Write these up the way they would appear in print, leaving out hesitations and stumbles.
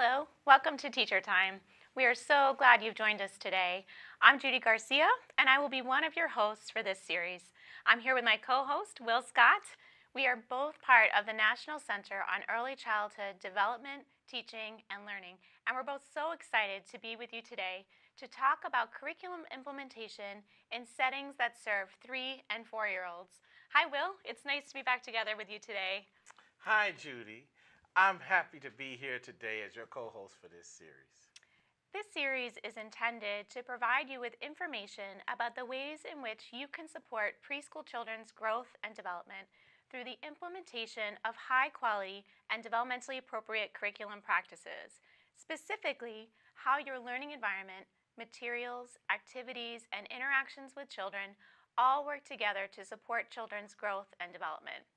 Hello, welcome to Teacher Time. We are so glad you've joined us today. I'm Judy Garcia, and I will be one of your hosts for this series. I'm here with my co-host, Will Scott. We are both part of the National Center on Early Childhood Development, Teaching, and Learning, and we're both so excited to be with you today to talk about curriculum implementation in settings that serve 3- and 4-year-olds. Hi, Will. It's nice to be back together with you today. Hi, Judy. I'm happy to be here today as your co-host for this series. This series is intended to provide you with information about the ways in which you can support preschool children's growth and development through the implementation of high-quality and developmentally appropriate curriculum practices, specifically how your learning environment, materials, activities, and interactions with children all work together to support children's growth and development.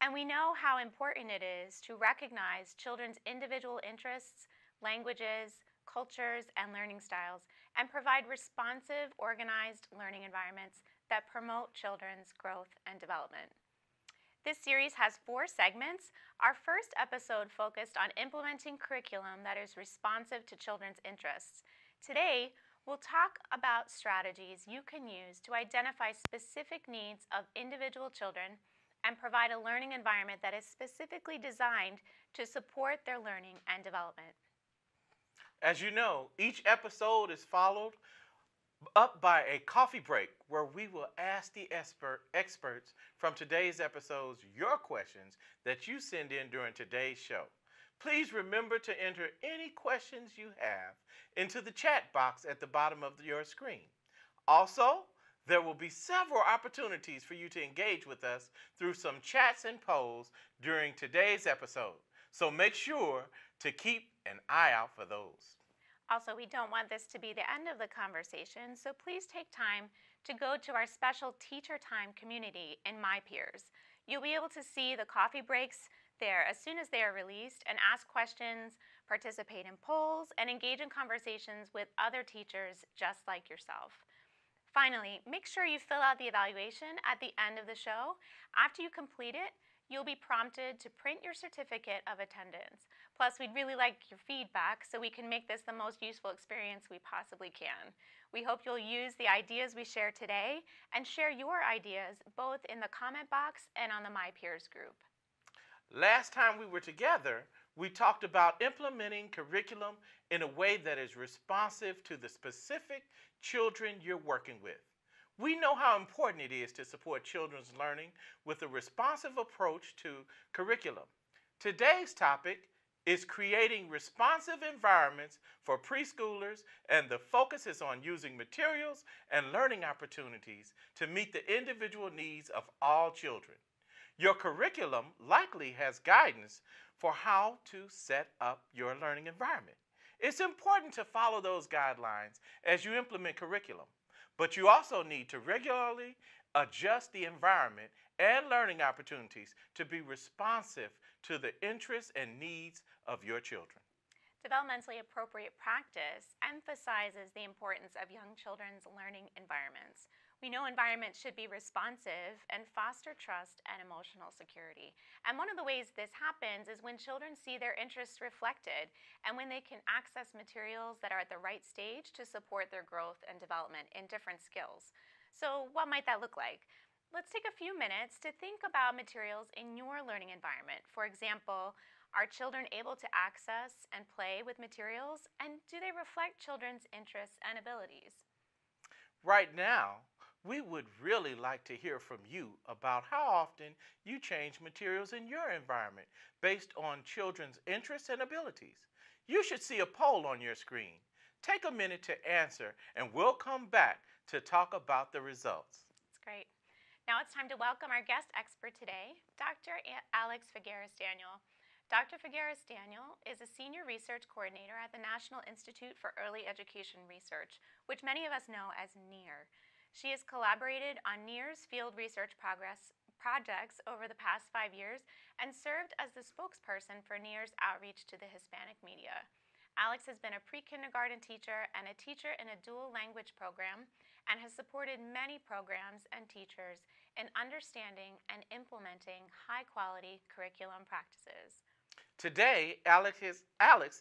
And we know how important it is to recognize children's individual interests, languages, cultures, and learning styles, and provide responsive, organized learning environments that promote children's growth and development. This series has 4 segments. Our first episode focused on implementing curriculum that is responsive to children's interests. Today, we'll talk about strategies you can use to identify specific needs of individual children and provide a learning environment that is specifically designed to support their learning and development. As you know, each episode is followed up by a coffee break where we will ask the experts from today's episodes your questions that you send in during today's show. Please remember to enter any questions you have into the chat box at the bottom of your screen. Also, there will be several opportunities for you to engage with us through some chats and polls during today's episode. So make sure to keep an eye out for those. Also, we don't want this to be the end of the conversation, so please take time to go to our special Teacher Time community in MyPeers. You'll be able to see the coffee breaks there as soon as they are released and ask questions, participate in polls, and engage in conversations with other teachers just like yourself. Finally, make sure you fill out the evaluation at the end of the show. After you complete it, you'll be prompted to print your certificate of attendance. Plus, we'd really like your feedback so we can make this the most useful experience we possibly can. We hope you'll use the ideas we share today and share your ideas both in the comment box and on the MyPeers group. Last time we were together, we talked about implementing curriculum in a way that is responsive to the specific children you're working with. We know how important it is to support children's learning with a responsive approach to curriculum. Today's topic is creating responsive environments for preschoolers, and the focus is on using materials and learning opportunities to meet the individual needs of all children. Your curriculum likely has guidance for how to set up your learning environment. It's important to follow those guidelines as you implement curriculum, but you also need to regularly adjust the environment and learning opportunities to be responsive to the interests and needs of your children. Developmentally appropriate practice emphasizes the importance of young children's learning environments. We know environments should be responsive and foster trust and emotional security. And one of the ways this happens is when children see their interests reflected and when they can access materials that are at the right stage to support their growth and development in different skills. So what might that look like? Let's take a few minutes to think about materials in your learning environment. For example, are children able to access and play with materials, and do they reflect children's interests and abilities? Right now, we would really like to hear from you about how often you change materials in your environment based on children's interests and abilities. You should see a poll on your screen. Take a minute to answer, and we'll come back to talk about the results. That's great. Now it's time to welcome our guest expert today, Dr. Alex Figueres-Daniel. Dr. Figueres-Daniel is a senior research coordinator at the National Institute for Early Education Research, which many of us know as NEAR. She has collaborated on NEAR's field research projects over the past 5 years and served as the spokesperson for NEAR's outreach to the Hispanic media. Alex has been a pre-kindergarten teacher and a teacher in a dual language program and has supported many programs and teachers in understanding and implementing high-quality curriculum practices. Today, Alex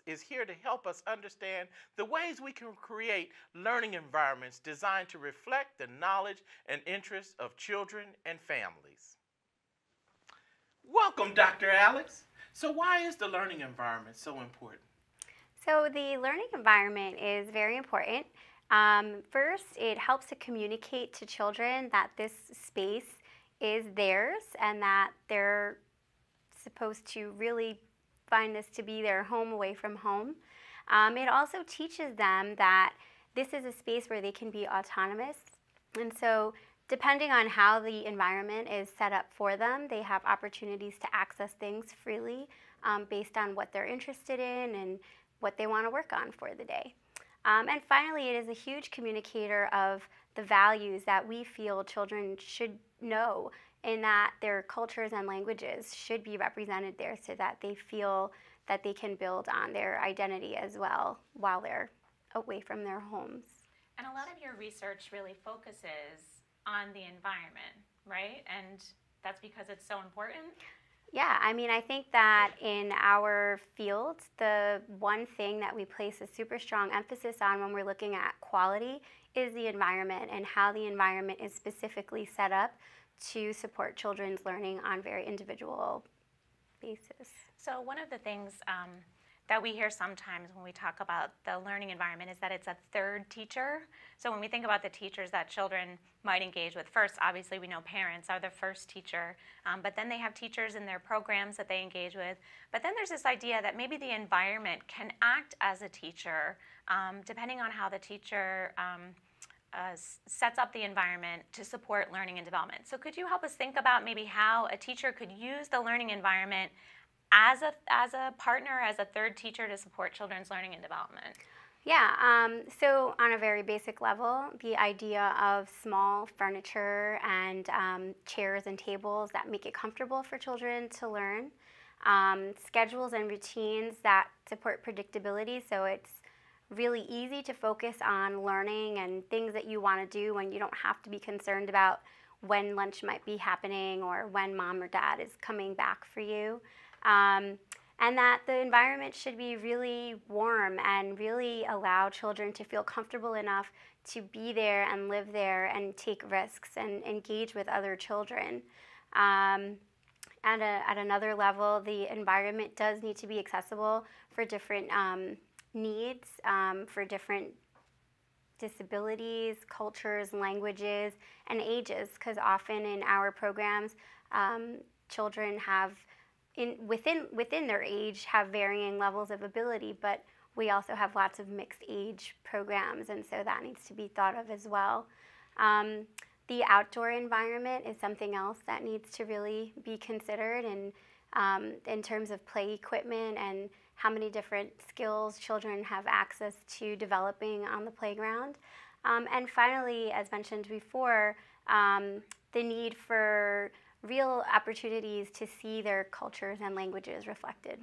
is here to help us understand the ways we can create learning environments designed to reflect the knowledge and interests of children and families. Welcome, Dr. Alex. So why is the learning environment so important? So the learning environment is very important. First, it helps to communicate to children that this space is theirs and that they're supposed to really find this to be their home away from home. It also teaches them that this is a space where they can be autonomous. And so depending on how the environment is set up for them, they have opportunities to access things freely based on what they're interested in and what they want to work on for the day. And finally, it is a huge communicator of the values that we feel children should know, in that their cultures and languages should be represented there so that they feel that they can build on their identity as well while they're away from their homes. And a lot of your research really focuses on the environment, right? And that's because it's so important? Yeah, I mean, I think that in our field, the one thing that we place a super strong emphasis on when we're looking at quality is the environment and how the environment is specifically set up to support children's learning on very individual basis. So one of the things that we hear sometimes when we talk about the learning environment is that it's a third teacher. So when we think about the teachers that children might engage with, first, obviously we know parents are the first teacher, but then they have teachers in their programs that they engage with. But then there's this idea that maybe the environment can act as a teacher, depending on how the teacher sets up the environment to support learning and development. So could you help us think about maybe how a teacher could use the learning environment as a partner, as a third teacher to support children's learning and development? Yeah, so on a very basic level, the idea of small furniture and chairs and tables that make it comfortable for children to learn, schedules and routines that support predictability, so it's really easy to focus on learning and things that you want to do when you don't have to be concerned about when lunch might be happening or when mom or dad is coming back for you. And that the environment should be really warm and really allow children to feel comfortable enough to be there and live there and take risks and engage with other children. At another level, the environment does need to be accessible for different needs, for different disabilities, cultures, languages, and ages, because often in our programs, children have within their age have varying levels of ability, but we also have lots of mixed age programs, and so that needs to be thought of as well. The outdoor environment is something else that needs to really be considered in terms of play equipment and how many different skills children have access to developing on the playground. And finally, as mentioned before, the need for real opportunities to see their cultures and languages reflected.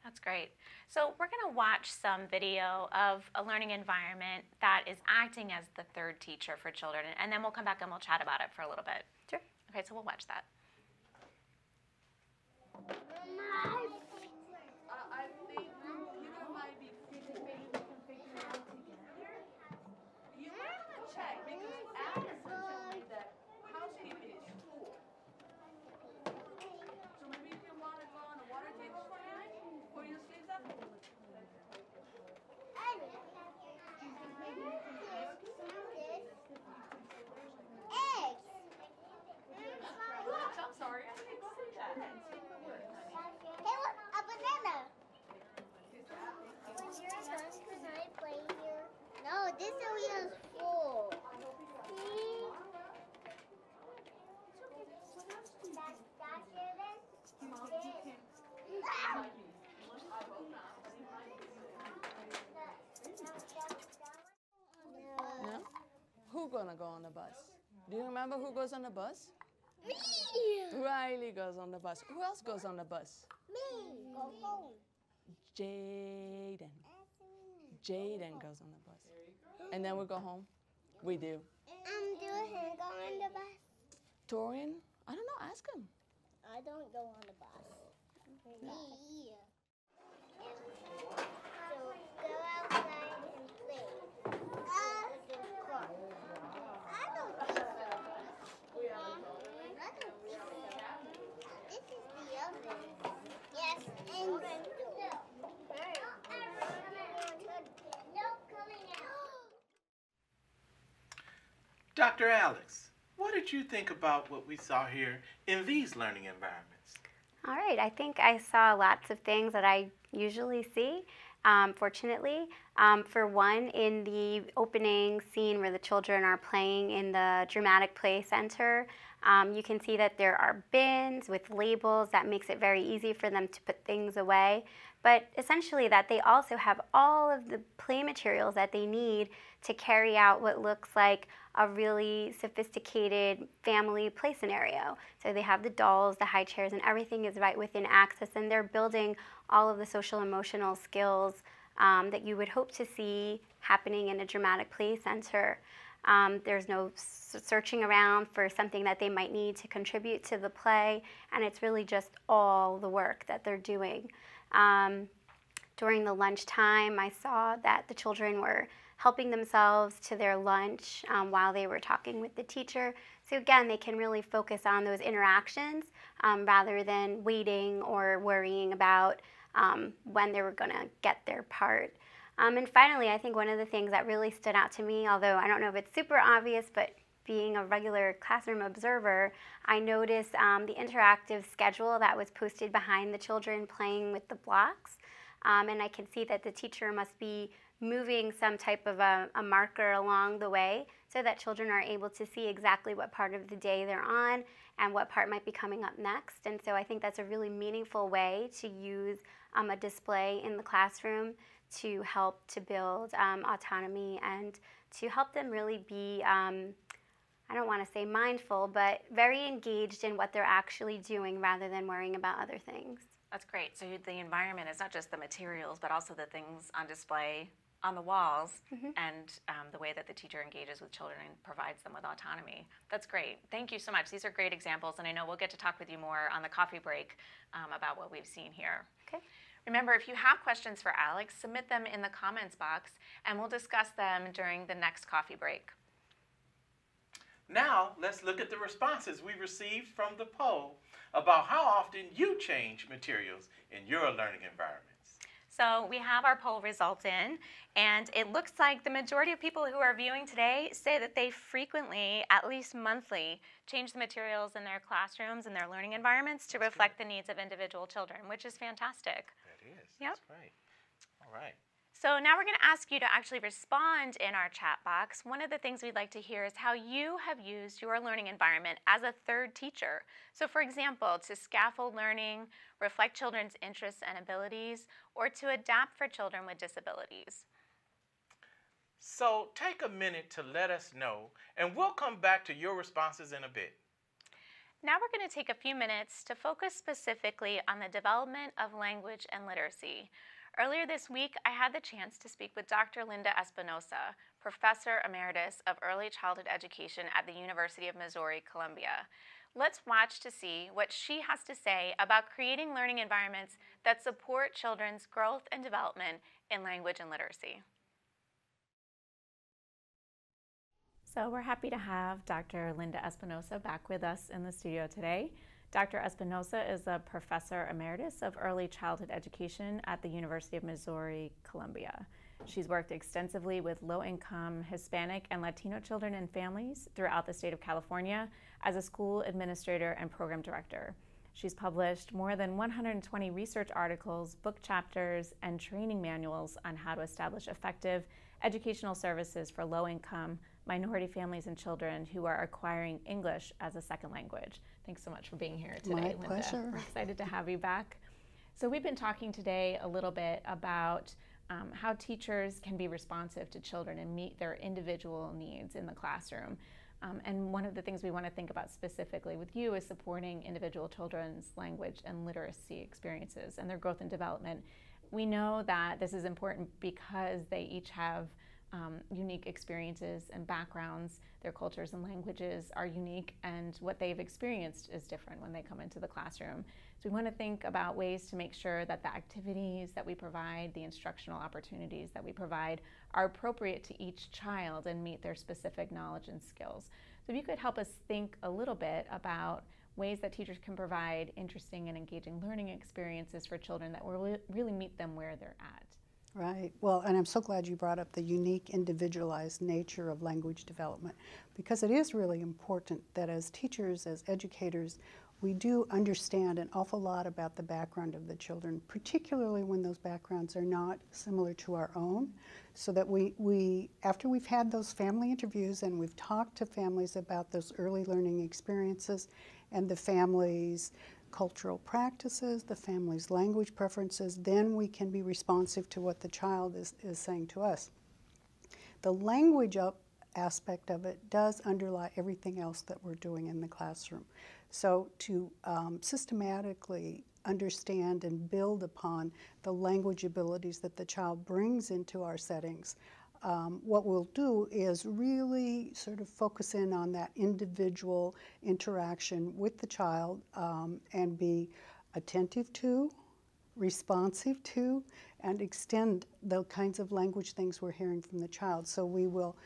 That's great. So we're going to watch some video of a learning environment that is acting as the third teacher for children, and then we'll come back and we'll chat about it for a little bit. Sure. Okay, so we'll watch that. I think computer might be full. You might want to check because Allison told me that housekeeping is full. So maybe if you want to go on the water table for your sleeves up. Eggs. I'm sorry, I didn't see that. Hey, look, a banana. When you're done, can I play here? No, this area is full. See? That's it then? No? Who gonna go on the bus? Do you remember who goes on the bus? Me! Riley goes on the bus. Who else goes on the bus? Me! Go home. Jaden. Jaden goes on the bus. And then we go home? We do. Do him go on the bus? Torian? I don't know, ask him. I don't go on the bus. Me. So go outside and play with your car. I don't think so. I don't think so. This is the oven. Yes, and the stove. No coming out. Dr. Alex, what did you think about what we saw here in these learning environments? All right, I think I saw lots of things that I usually see, fortunately. For one, in the opening scene where the children are playing in the dramatic play center, you can see that there are bins with labels that makes it very easy for them to put things away. But essentially that they also have all of the play materials that they need to carry out what looks like a really sophisticated family play scenario. So they have the dolls, the high chairs, and everything is right within access, and they're building all of the social emotional skills that you would hope to see happening in a dramatic play center. There's no searching around for something that they might need to contribute to the play, and it's really just all the work that they're doing. During the lunchtime, I saw that the children were helping themselves to their lunch while they were talking with the teacher. So again, they can really focus on those interactions rather than waiting or worrying about when they were going to get their part. And finally, I think one of the things that really stood out to me, although I don't know if it's super obvious, but being a regular classroom observer, I noticed the interactive schedule that was posted behind the children playing with the blocks. And I can see that the teacher must be moving some type of a marker along the way so that children are able to see exactly what part of the day they're on and what part might be coming up next. And so I think that's a really meaningful way to use a display in the classroom to help to build autonomy and to help them really be, I don't want to say mindful, but very engaged in what they're actually doing rather than worrying about other things. That's great. So the environment is not just the materials, but also the things on display on the walls and the way that the teacher engages with children and provides them with autonomy. That's great. Thank you so much. These are great examples, and I know we'll get to talk with you more on the coffee break about what we've seen here. Okay. Remember, if you have questions for Alex, submit them in the comments box, and we'll discuss them during the next coffee break. Now, let's look at the responses we received from the poll about how often you change materials in your learning environments. So we have our poll results in, and it looks like the majority of people who are viewing today say that they frequently, at least monthly, change the materials in their classrooms and their learning environments to reflect the needs of individual children, which is fantastic. That is. Yep. That's right. All right. So now we're going to ask you to actually respond in our chat box. One of the things we'd like to hear is how you have used your learning environment as a third teacher. So for example, to scaffold learning, reflect children's interests and abilities, or to adapt for children with disabilities. So take a minute to let us know, and we'll come back to your responses in a bit. Now we're going to take a few minutes to focus specifically on the development of language and literacy. Earlier this week, I had the chance to speak with Dr. Linda Espinosa, Professor Emeritus of Early Childhood Education at the University of Missouri-Columbia. Let's watch to see what she has to say about creating learning environments that support children's growth and development in language and literacy. So we're happy to have Dr. Linda Espinosa back with us in the studio today. Dr. Espinosa is a Professor Emeritus of Early Childhood Education at the University of Missouri-Columbia. She's worked extensively with low-income Hispanic and Latino children and families throughout the state of California as a school administrator and program director. She's published more than 120 research articles, book chapters, and training manuals on how to establish effective educational services for low-income, minority families and children who are acquiring English as a second language. Thanks so much for being here today, Linda. My pleasure. We're excited to have you back. So we've been talking today a little bit about how teachers can be responsive to children and meet their individual needs in the classroom. And one of the things we want to think about specifically with you is supporting individual children's language and literacy experiences and their growth and development. We know that this is important because they each have unique experiences and backgrounds. Their cultures and languages are unique, and what they've experienced is different when they come into the classroom. So we want to think about ways to make sure that the activities that we provide, the instructional opportunities that we provide, are appropriate to each child and meet their specific knowledge and skills. So if you could help us think a little bit about ways that teachers can provide interesting and engaging learning experiences for children that will really meet them where they're at. Right. Well, and I'm so glad you brought up the unique, individualized nature of language development, because it is really important that as teachers, as educators, we do understand an awful lot about the background of the children, particularly when those backgrounds are not similar to our own, so that we after we've had those family interviews and we've talked to families about those early learning experiences and the family's cultural practices, the family's language preferences, then we can be responsive to what the child is saying to us. The language aspect of it does underlie everything else that we're doing in the classroom. So to systematically understand and build upon the language abilities that the child brings into our settings, what we'll do is really sort of focus in on that individual interaction with the child and be attentive to, responsive to, and extend the kinds of language things we're hearing from the child. So we will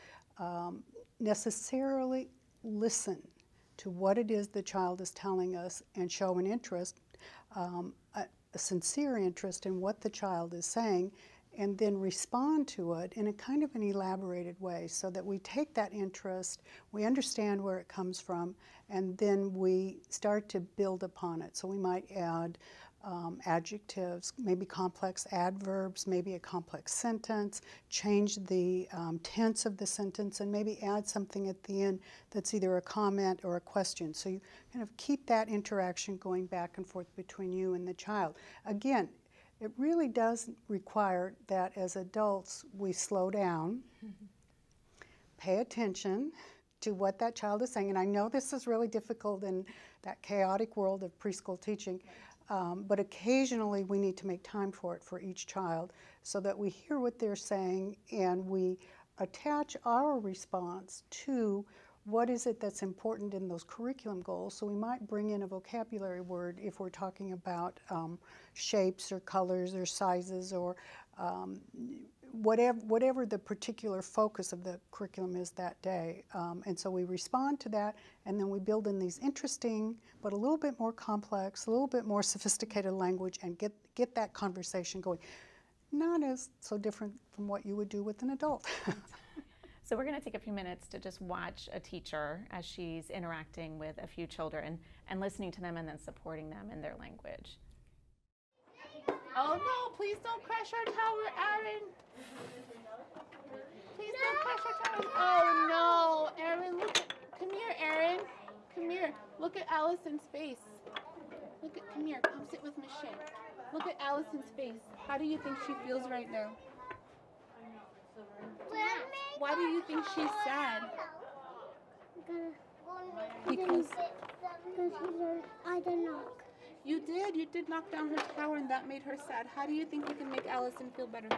necessarily listen to what it is the child is telling us and show an interest, a sincere interest in what the child is saying, and then respond to it in a kind of an elaborated way so that we take that interest, we understand where it comes from, and then we start to build upon it. So we might add adjectives, maybe complex adverbs, maybe a complex sentence, change the tense of the sentence, and maybe add something at the end that's either a comment or a question. So you kind of keep that interaction going back and forth between you and the child. Again, it really does require that as adults we slow down, pay attention to what that child is saying. And I know this is really difficult in that chaotic world of preschool teaching, but occasionally we need to make time for it for each child so that we hear what they're saying and we attach our response to what is it that's important in those curriculum goals. So we might bring in a vocabulary word if we're talking about shapes or colors or sizes or whatever the particular focus of the curriculum is that day. And so we respond to that, and then we build in these interesting but a little bit more complex, a little bit more sophisticated language and get that conversation going. Not as so different from what you would do with an adult. So we're going to take a few minutes to just watch a teacher as she's interacting with a few children and listening to them and then supporting them in their language. Oh no, please don't crash our tower, Aaron. Please don't crash our tower. Oh no, Aaron, come here, Aaron. Come here. Look at Allison's face. Come here, come sit with Michelle. Look at Allison's face. How do you think she feels right now? Why do you think she's sad? Because I don't know. you did knock down her tower and that made her sad. How do you think you can make Allison feel better?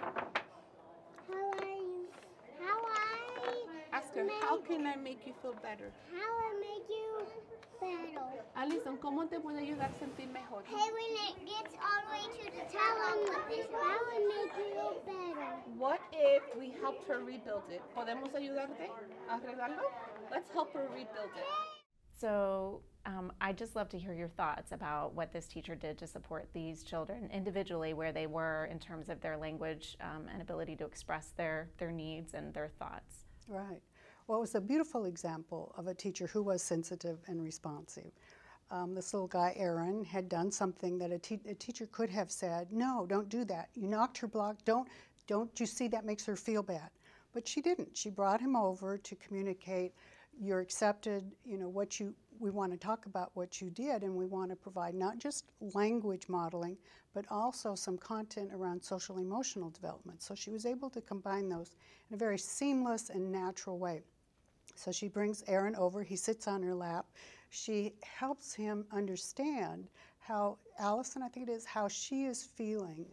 Ask her, how can I make you feel better? How I make you better? Allison, ¿cómo te puedo ayudar a sentir mejor? Hey, when it gets all the way to the tower, how I make you better? What if we helped her rebuild it? ¿Podemos ayudarte a arreglarlo? Let's help her rebuild it. So I'd just love to hear your thoughts about what this teacher did to support these children individually, where they were in terms of their language and ability to express their needs and their thoughts. Right. Well, it was a beautiful example of a teacher who was sensitive and responsive. This little guy, Aaron, had done something that a teacher could have said, no, don't do that. You knocked her block. Don't you see that makes her feel bad? But she didn't. She brought him over to communicate, you're accepted, we want to talk about what you did, and we want to provide not just language modeling, but also some content around social emotional development. So she was able to combine those in a very seamless and natural way. So she brings Aaron over, he sits on her lap. She helps him understand how Allison, I think it is, how she is feeling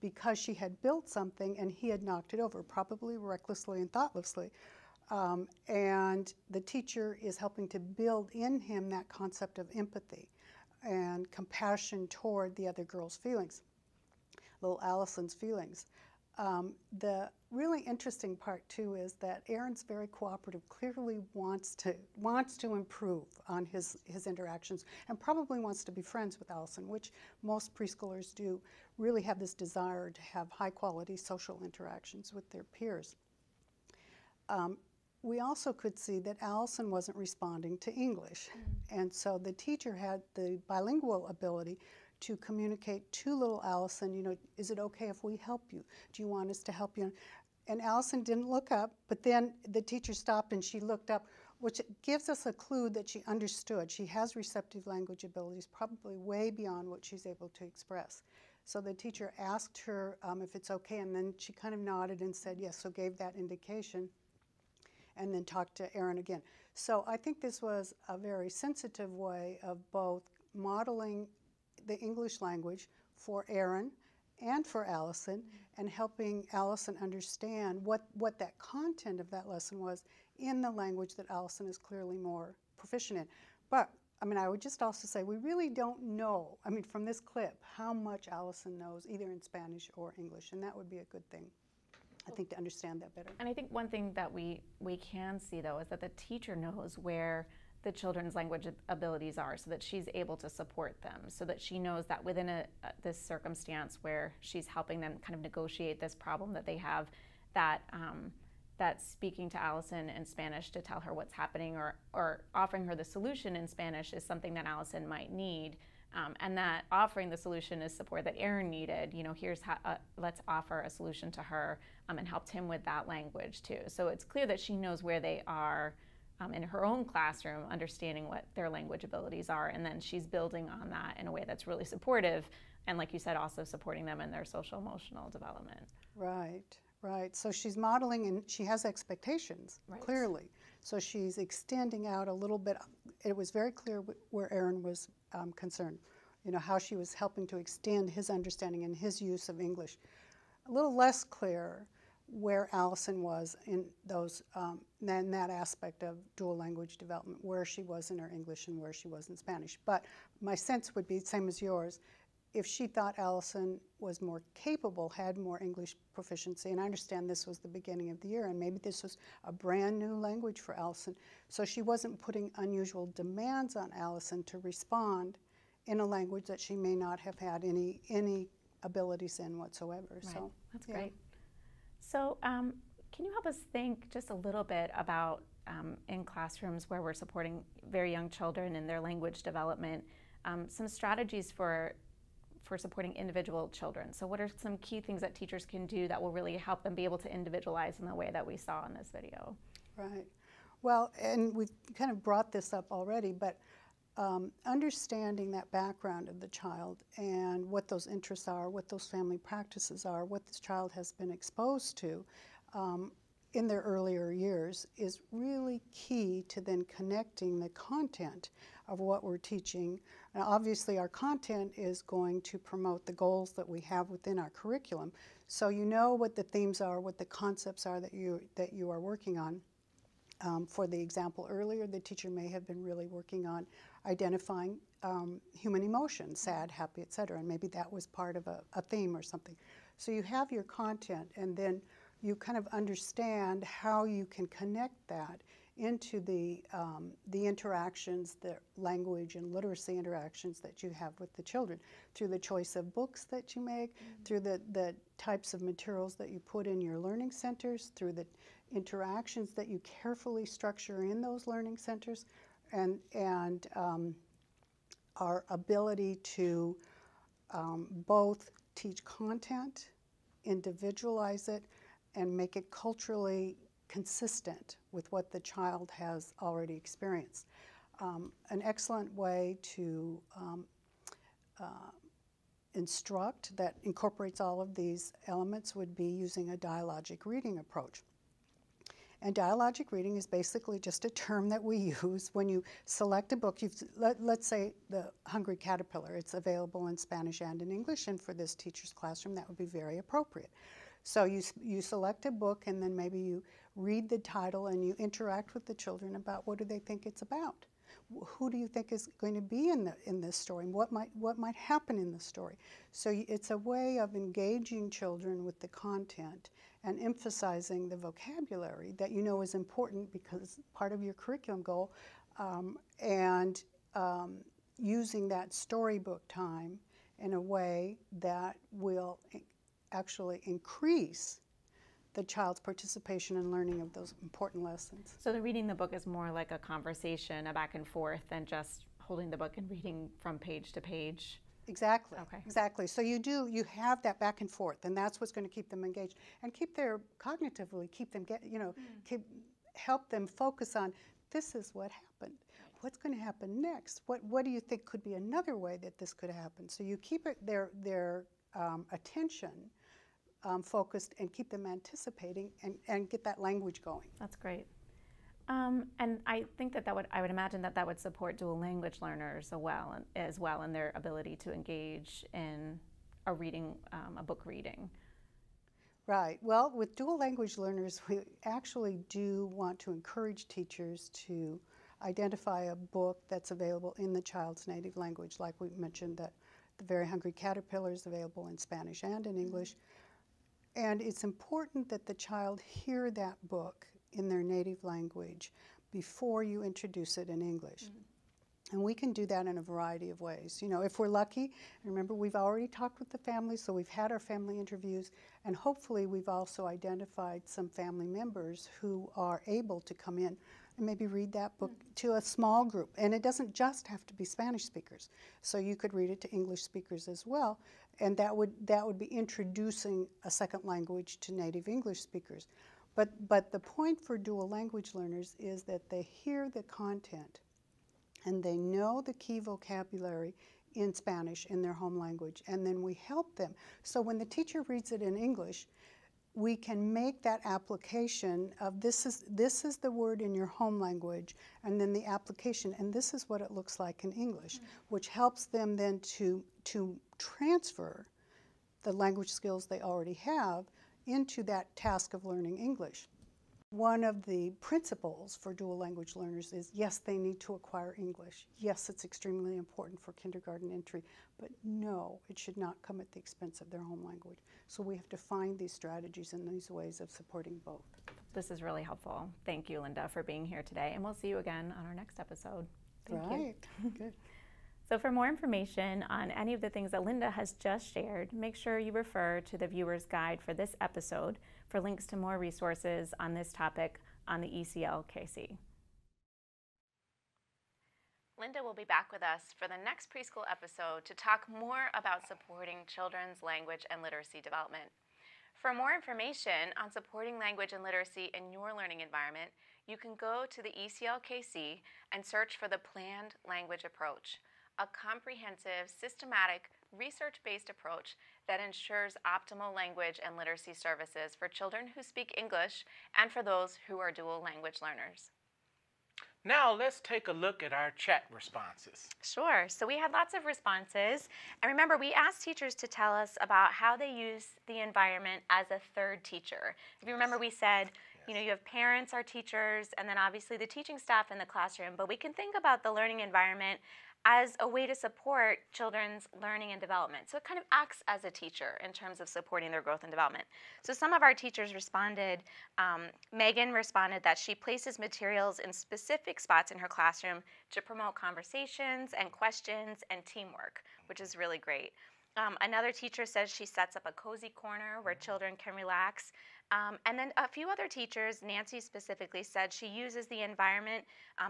because she had built something and he had knocked it over, probably recklessly and thoughtlessly. And the teacher is helping to build in him that concept of empathy and compassion toward the other girl's feelings, little Allison's feelings. The really interesting part too is that Aaron's very cooperative, clearly wants to improve on his interactions and probably wants to be friends with Allison, which most preschoolers do, really have this desire to have high quality social interactions with their peers. We also could see that Allison wasn't responding to English, and so the teacher had the bilingual ability to communicate to little Allison, you know, is it okay if we help you? Do you want us to help you? And Allison didn't look up, but then the teacher stopped and she looked up, which gives us a clue that she understood. She has receptive language abilities, probably way beyond what she's able to express. So the teacher asked her if it's okay, and then she kind of nodded and said yes, so gave that indication, and then talked to Aaron again. So I think this was a very sensitive way of both modeling the English language for Aaron and for Allison, and helping Allison understand what that content of that lesson was in the language that Allison is clearly more proficient in. But I mean, I would just also say we really don't know, I mean, from this clip, how much Allison knows either in Spanish or English, and that would be a good thing, I think, to understand that better. And I think one thing that we can see, though, is that the teacher knows where the children's language abilities are, so that she's able to support them, so that she knows that within this circumstance where she's helping them kind of negotiate this problem that they have, that that speaking to Allison in Spanish to tell her what's happening, or offering her the solution in Spanish is something that Allison might need, and that offering the solution is support that Aaron needed. You know, here's how, let's offer a solution to her, and helped him with that language too. So it's clear that she knows where they are in her own classroom, understanding what their language abilities are, and then she's building on that in a way that's really supportive, and like you said, also supporting them in their social emotional development. Right, right. So she's modeling, and she has expectations, right, clearly. So she's extending out a little bit. It was very clear where Aaron was concerned, you know, how she was helping to extend his understanding and his use of English. A little less clear where Allison was in those, in that aspect of dual language development, where she was in her English and where she was in Spanish. But my sense would be, same as yours, if she thought Allison was more capable, had more English proficiency, and I understand this was the beginning of the year, and maybe this was a brand new language for Allison, so she wasn't putting unusual demands on Allison to respond in a language that she may not have had any abilities in whatsoever. Right. So that's great. So can you help us think just a little bit about in classrooms where we're supporting very young children in their language development, some strategies for supporting individual children? So what are some key things that teachers can do that will really help them be able to individualize in the way that we saw in this video? Right. Well, and we've kind of brought this up already, but understanding that background of the child and what those interests are, what those family practices are, what this child has been exposed to in their earlier years is really key to then connecting the content of what we're teaching. And obviously our content is going to promote the goals that we have within our curriculum. So you know what the themes are, what the concepts are that you are working on. For the example earlier, the teacher may have been really working on identifying human emotions, sad, happy, etc., and maybe that was part of a theme or something. So you have your content, and then you kind of understand how you can connect that into the interactions, the language and literacy interactions that you have with the children, through the choice of books that you make, through the types of materials that you put in your learning centers, through the interactions that you carefully structure in those learning centers, and our ability to both teach content, individualize it, and make it culturally consistent with what the child has already experienced. An excellent way to instruct that incorporates all of these elements would be using a dialogic reading approach. And dialogic reading is basically just a term that we use when you select a book. Let's say The Hungry Caterpillar. It's available in Spanish and in English, and for this teacher's classroom, that would be very appropriate. So you select a book, and then maybe you read the title and you interact with the children about what do they think it's about. Who do you think is going to be in this story? What might happen in the story? So it's a way of engaging children with the content and emphasizing the vocabulary that you know is important because part of your curriculum goal, and using that storybook time in a way that will actually increase the child's participation and learning of those important lessons. So the reading the book is more like a conversation, a back and forth, than just holding the book and reading from page to page. Exactly. Okay. Exactly. So you have that back and forth, and that's what's going to keep them engaged and keep their cognitively keep them help them focus on this is what happened. What's going to happen next? What do you think could be another way that this could happen? So you keep their attention focused and keep them anticipating and get that language going. That's great. And I think I would imagine that would support dual language learners as well in their ability to engage in a book reading. Right. Well, with dual language learners, we actually do want to encourage teachers to identify a book that's available in the child's native language. Like we mentioned that The Very Hungry Caterpillar is available in Spanish and in English. And it's important that the child hear that book in their native language before you introduce it in English. And we can do that in a variety of ways. You know, if we're lucky, and remember we've already talked with the family, so we've had our family interviews, and hopefully we've also identified some family members who are able to come in and maybe read that book to a small group. And it doesn't just have to be Spanish speakers. So you could read it to English speakers as well, and that would be introducing a second language to native English speakers. But the point for dual language learners is that they hear the content and they know the key vocabulary in Spanish in their home language, and then we help them. So when the teacher reads it in English, we can make that application of this is the word in your home language, and then the application, and this is what it looks like in English, which helps them then to transfer the language skills they already have into that task of learning English. One of the principles for dual language learners is, yes, they need to acquire English. Yes, it's extremely important for kindergarten entry, but no, it should not come at the expense of their home language. So we have to find these strategies and these ways of supporting both. This is really helpful. Thank you, Linda, for being here today, and we'll see you again on our next episode. Thank you. Good. So for more information on any of the things that Linda has just shared, make sure you refer to the viewer's guide for this episode for links to more resources on this topic on the ECLKC. Linda will be back with us for the next preschool episode to talk more about supporting children's language and literacy development. For more information on supporting language and literacy in your learning environment, you can go to the ECLKC and search for the Planned Language Approach, a comprehensive, systematic, research-based approach that ensures optimal language and literacy services for children who speak English and for those who are dual language learners. Now let's take a look at our chat responses. Sure. So we had lots of responses. And remember, we asked teachers to tell us about how they use the environment as a third teacher. If you remember, we said, you know, you have parents are teachers, and then obviously the teaching staff in the classroom, but we can think about the learning environment as a way to support children's learning and development. So it kind of acts as a teacher in terms of supporting their growth and development. So some of our teachers responded. Megan responded that she places materials in specific spots in her classroom to promote conversations and questions and teamwork, which is really great. Another teacher says she sets up a cozy corner where children can relax. And then a few other teachers, Nancy specifically, said she uses the environment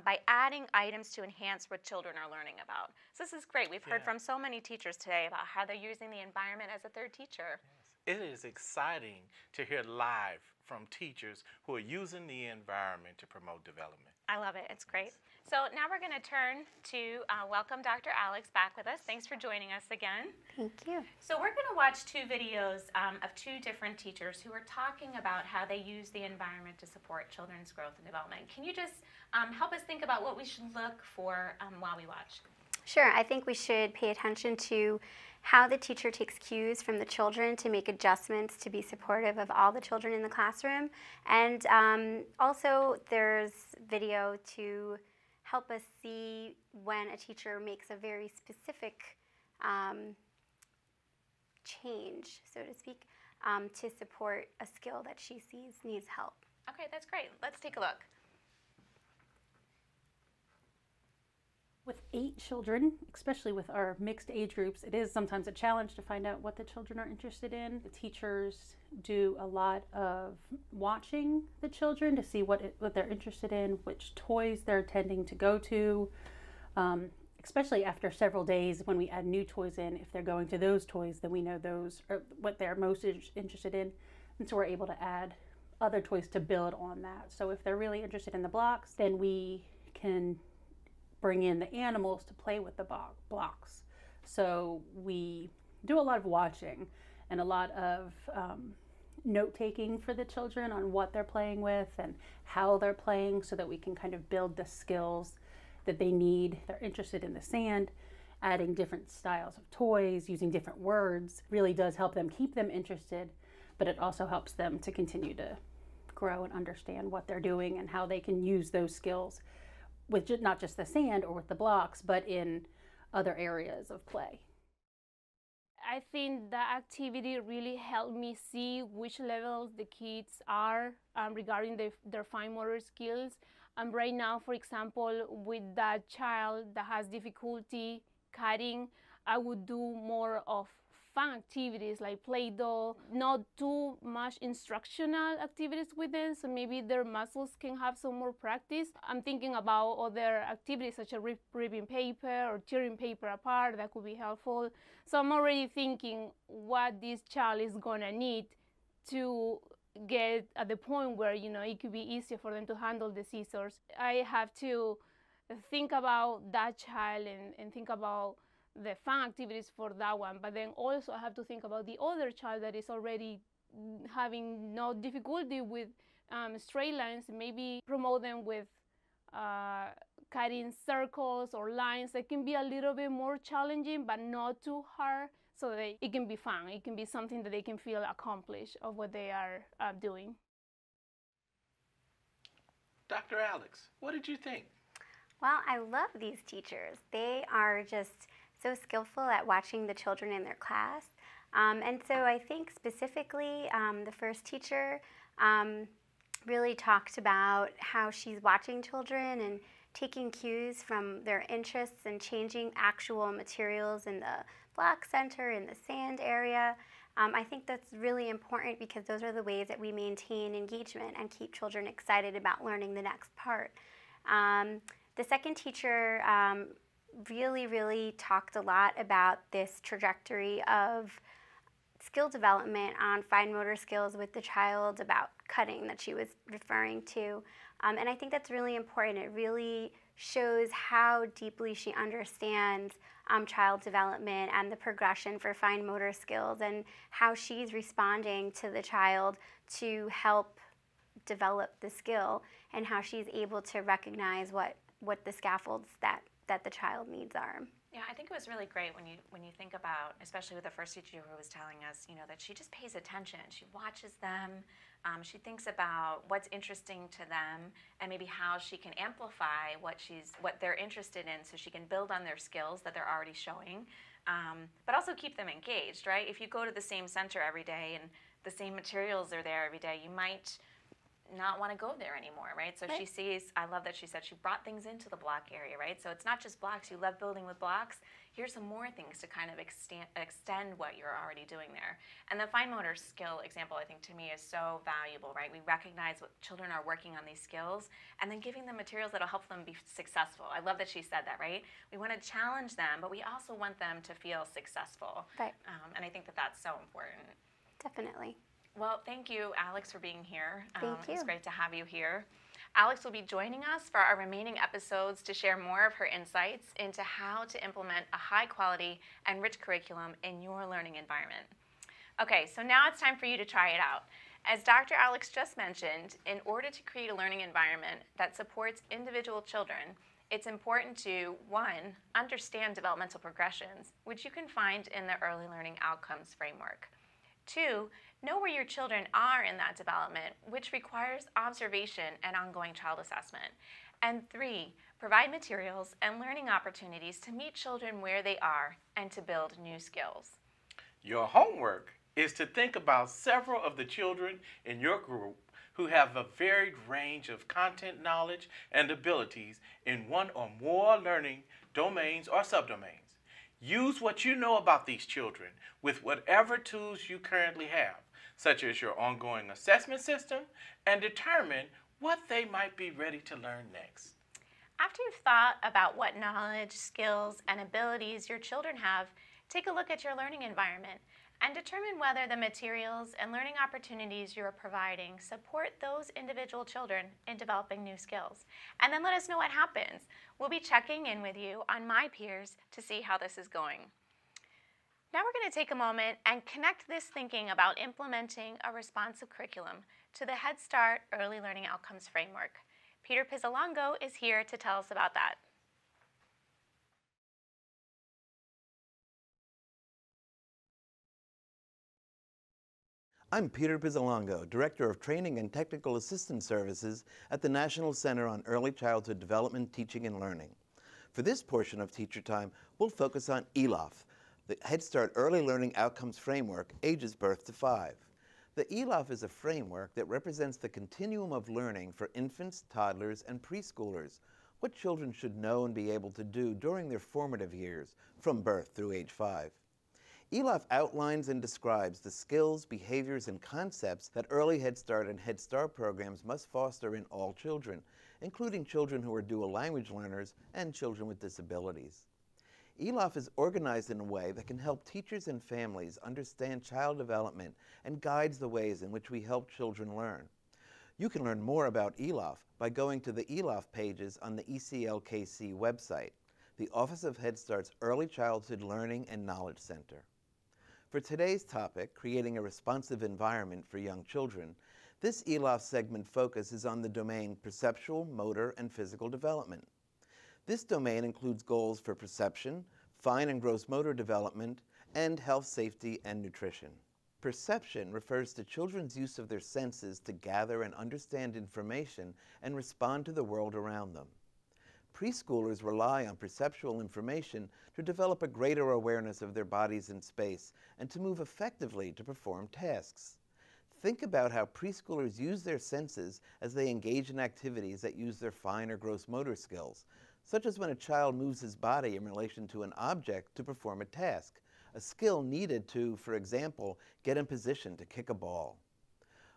by adding items to enhance what children are learning about. So this is great. We've heard from so many teachers today about how they're using the environment as a third teacher. It is exciting to hear live from teachers who are using the environment to promote development. I love it. It's great. So now we're going to turn to welcome Dr. Alex back with us. Thanks for joining us again. Thank you. So we're going to watch two videos of two different teachers who are talking about how they use the environment to support children's growth and development. Can you just help us think about what we should look for while we watch? Sure. I think we should pay attention to how the teacher takes cues from the children to make adjustments to be supportive of all the children in the classroom. And also there's video to help us see when a teacher makes a very specific change, so to speak, to support a skill that she sees needs help. Okay, that's great. Let's take a look. With 8 children, especially with our mixed age groups, it is sometimes a challenge to find out what the children are interested in. The teachers do a lot of watching the children to see what they're interested in, which toys they're tending to go to, especially after several days when we add new toys in. If they're going to those toys, then we know those are what they're most interested in, and so we're able to add other toys to build on that. So if they're really interested in the blocks, then we can bring in the animals to play with the blocks. So we do a lot of watching and a lot of note-taking for the children on what they're playing with and how they're playing, so that we can kind of build the skills that they need. They're interested in the sand. Adding different styles of toys, using different words really does help them keep them interested, but it also helps them to continue to grow and understand what they're doing and how they can use those skills with not just the sand or with the blocks, but in other areas of play. I think that activity really helped me see which levels the kids are regarding their fine motor skills. Right now, for example, with that child that has difficulty cutting, I would do more of fun activities like Play-Doh, not too much instructional activities with them, so maybe their muscles can have some more practice. I'm thinking about other activities such as ripping paper or tearing paper apart. That could be helpful. So I'm already thinking what this child is gonna need to get at the point where, you know, it could be easier for them to handle the scissors. I have to think about that child and think about the fun activities for that one, but then also I have to think about the other child that is already having no difficulty with straight lines. Maybe promote them with cutting circles or lines that can be a little bit more challenging but not too hard, so that it can be fun. It can be something that they can feel accomplished of what they are doing. Dr. Alex, what did you think? Well, I love these teachers. They are just so skillful at watching the children in their class. And so I think specifically the first teacher really talked about how she's watching children and taking cues from their interests and changing actual materials in the block center, in the sand area. I think that's really important because those are the ways that we maintain engagement and keep children excited about learning the next part. The second teacher really talked a lot about this trajectory of skill development on fine motor skills with the child, about cutting that she was referring to. And I think that's really important. It really shows how deeply she understands child development and the progression for fine motor skills, and how she's responding to the child to help develop the skill, and how she's able to recognize what the scaffolds that the child needs are. Yeah, I think it was really great when you think about, especially with the first teacher who was telling us, you know, that she just pays attention. She watches them. She thinks about what's interesting to them and maybe how she can amplify what they're interested in, so she can build on their skills that they're already showing, but also keep them engaged, right? If you go to the same center every day and the same materials are there every day, you might not want to go there anymore, right? So Right. she sees, I love that she said she brought things into the block area, right? So it's not just blocks. You love building with blocks. Here's some more things to kind of extend what you're already doing there. And the fine motor skill example, I think, to me is so valuable, right? We recognize what children are working on these skills and then giving them materials that will help them be successful. I love that she said that, right? We want to challenge them, but we also want them to feel successful. Right. And I think that that's so important. Definitely. Well, thank you, Alex, for being here. Thank you. It's great to have you here. Alex will be joining us for our remaining episodes to share more of her insights into how to implement a high-quality and rich curriculum in your learning environment. Okay, so now it's time for you to try it out. As Dr. Alex just mentioned, in order to create a learning environment that supports individual children, it's important to, 1, understand developmental progressions, which you can find in the Early Learning Outcomes Framework. 2, know where your children are in that development, which requires observation and ongoing child assessment. And 3, provide materials and learning opportunities to meet children where they are and to build new skills. Your homework is to think about several of the children in your group who have a varied range of content knowledge and abilities in one or more learning domains or subdomains. Use what you know about these children with whatever tools you currently have, such as your ongoing assessment system, and determine what they might be ready to learn next. After you've thought about what knowledge, skills, and abilities your children have, take a look at your learning environment and determine whether the materials and learning opportunities you are providing support those individual children in developing new skills. And then let us know what happens. We'll be checking in with you on MyPeers to see how this is going. Now we're going to take a moment and connect this thinking about implementing a responsive curriculum to the Head Start Early Learning Outcomes Framework. Peter Pizzolongo is here to tell us about that. I'm Peter Pizzolongo, Director of Training and Technical Assistance Services at the National Center on Early Childhood Development, Teaching and Learning. For this portion of Teacher Time, we'll focus on ELOF, the Head Start Early Learning Outcomes Framework, ages birth to 5. The ELOF is a framework that represents the continuum of learning for infants, toddlers, and preschoolers, what children should know and be able to do during their formative years, from birth through age 5. ELOF outlines and describes the skills, behaviors, and concepts that early Head Start and Head Start programs must foster in all children, including children who are dual language learners and children with disabilities. ELOF is organized in a way that can help teachers and families understand child development and guides the ways in which we help children learn. You can learn more about ELOF by going to the ELOF pages on the ECLKC website, the Office of Head Start's Early Childhood Learning and Knowledge Center. For today's topic, creating a responsive environment for young children, this ELOF segment focuses on the domain perceptual, motor, and physical development. This domain includes goals for perception, fine and gross motor development, and health, safety, and nutrition. Perception refers to children's use of their senses to gather and understand information and respond to the world around them. Preschoolers rely on perceptual information to develop a greater awareness of their bodies in space and to move effectively to perform tasks. Think about how preschoolers use their senses as they engage in activities that use their fine or gross motor skills, such as when a child moves his body in relation to an object to perform a task, a skill needed to, for example, get in position to kick a ball.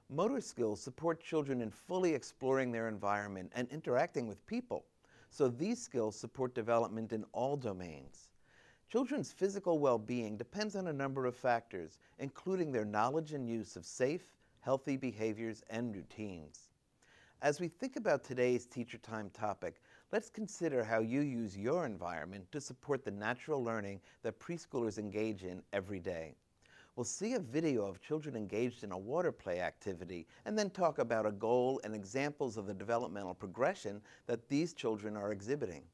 Motor skills support children in fully exploring their environment and interacting with people, so these skills support development in all domains. Children's physical well-being depends on a number of factors, including their knowledge and use of safe, healthy behaviors and routines. As we think about today's Teacher Time topic, let's consider how you use your environment to support the natural learning that preschoolers engage in every day. We'll see a video of children engaged in a water play activity and then talk about a goal and examples of the developmental progression that these children are exhibiting.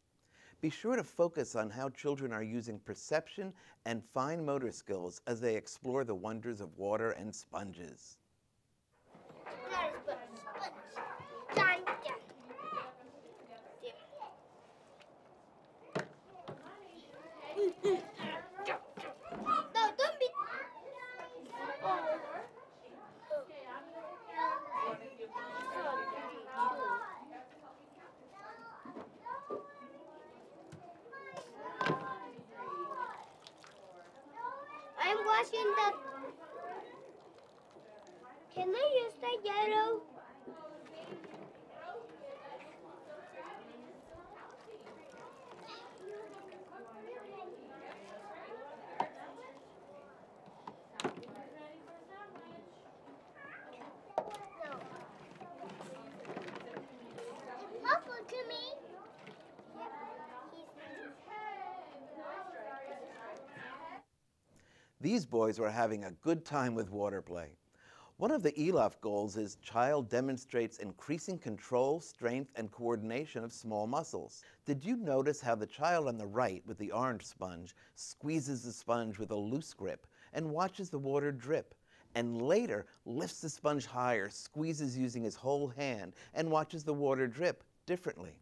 Be sure to focus on how children are using perception and fine motor skills as they explore the wonders of water and sponges. I'm washing the... Can I use the yellow? These boys were having a good time with water play. One of the ELOF goals is child demonstrates increasing control, strength, and coordination of small muscles. Did you notice how the child on the right with the orange sponge squeezes the sponge with a loose grip and watches the water drip, and later lifts the sponge higher, squeezes using his whole hand, and watches the water drip differently?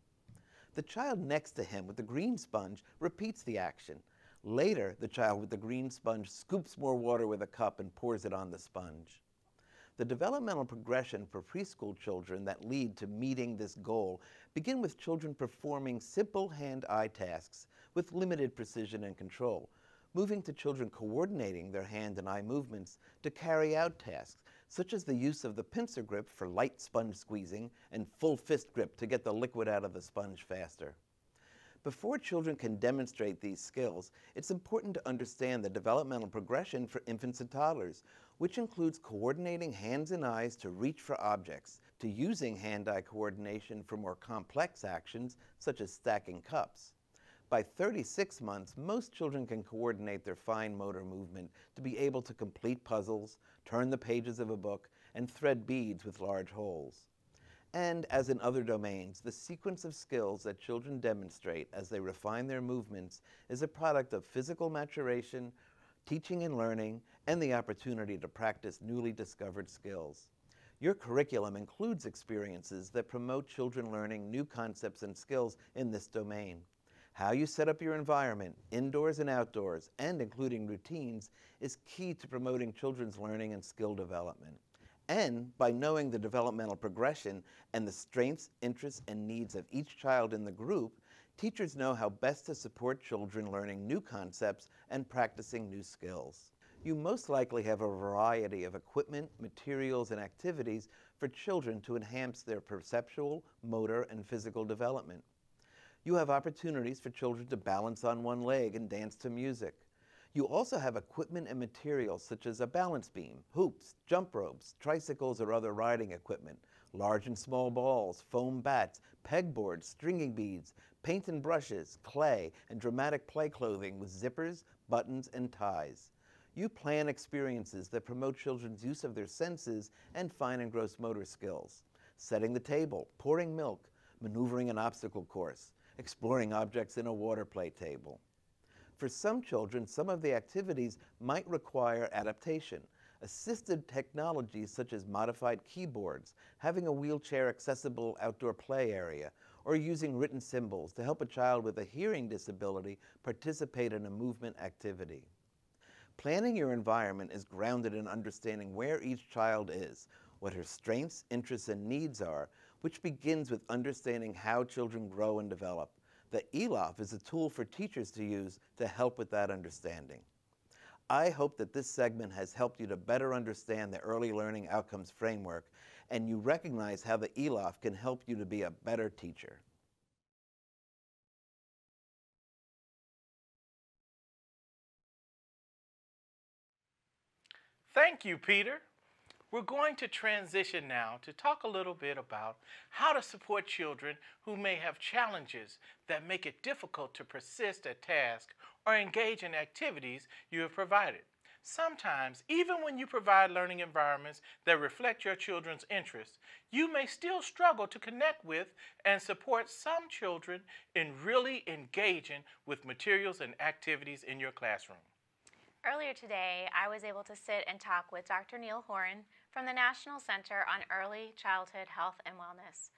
The child next to him with the green sponge repeats the action. Later, the child with the green sponge scoops more water with a cup and pours it on the sponge. The developmental progression for preschool children that lead to meeting this goal begin with children performing simple hand-eye tasks with limited precision and control, moving to children coordinating their hand and eye movements to carry out tasks, such as the use of the pincer grip for light sponge squeezing and full fist grip to get the liquid out of the sponge faster. Before children can demonstrate these skills, it's important to understand the developmental progression for infants and toddlers, which includes coordinating hands and eyes to reach for objects, to using hand-eye coordination for more complex actions, such as stacking cups. By 36 months, most children can coordinate their fine motor movement to be able to complete puzzles, turn the pages of a book, and thread beads with large holes. And as in other domains, the sequence of skills that children demonstrate as they refine their movements is a product of physical maturation, teaching and learning, and the opportunity to practice newly discovered skills. Your curriculum includes experiences that promote children learning new concepts and skills in this domain. How you set up your environment, indoors and outdoors, and including routines, is key to promoting children's learning and skill development. And by knowing the developmental progression and the strengths, interests, and needs of each child in the group, teachers know how best to support children learning new concepts and practicing new skills. You most likely have a variety of equipment, materials, and activities for children to enhance their perceptual, motor, and physical development. You have opportunities for children to balance on one leg and dance to music. You also have equipment and materials such as a balance beam, hoops, jump ropes, tricycles, or other riding equipment, large and small balls, foam bats, pegboards, stringing beads, paint and brushes, clay, and dramatic play clothing with zippers, buttons, and ties. You plan experiences that promote children's use of their senses and fine and gross motor skills, setting the table, pouring milk, maneuvering an obstacle course, exploring objects in a water play table. For some children, some of the activities might require adaptation. Assisted technologies such as modified keyboards, having a wheelchair-accessible outdoor play area, or using written symbols to help a child with a hearing disability participate in a movement activity. Planning your environment is grounded in understanding where each child is, what her strengths, interests, and needs are, which begins with understanding how children grow and develop. The ELOF is a tool for teachers to use to help with that understanding. I hope that this segment has helped you to better understand the Early Learning Outcomes Framework, and you recognize how the ELOF can help you to be a better teacher. Thank you, Peter. We're going to transition now to talk a little bit about how to support children who may have challenges that make it difficult to persist at tasks or engage in activities you have provided. Sometimes, even when you provide learning environments that reflect your children's interests, you may still struggle to connect with and support some children in really engaging with materials and activities in your classroom. Earlier today, I was able to sit and talk with Dr. Neil Horan from the National Center on Early Childhood Health and Wellness.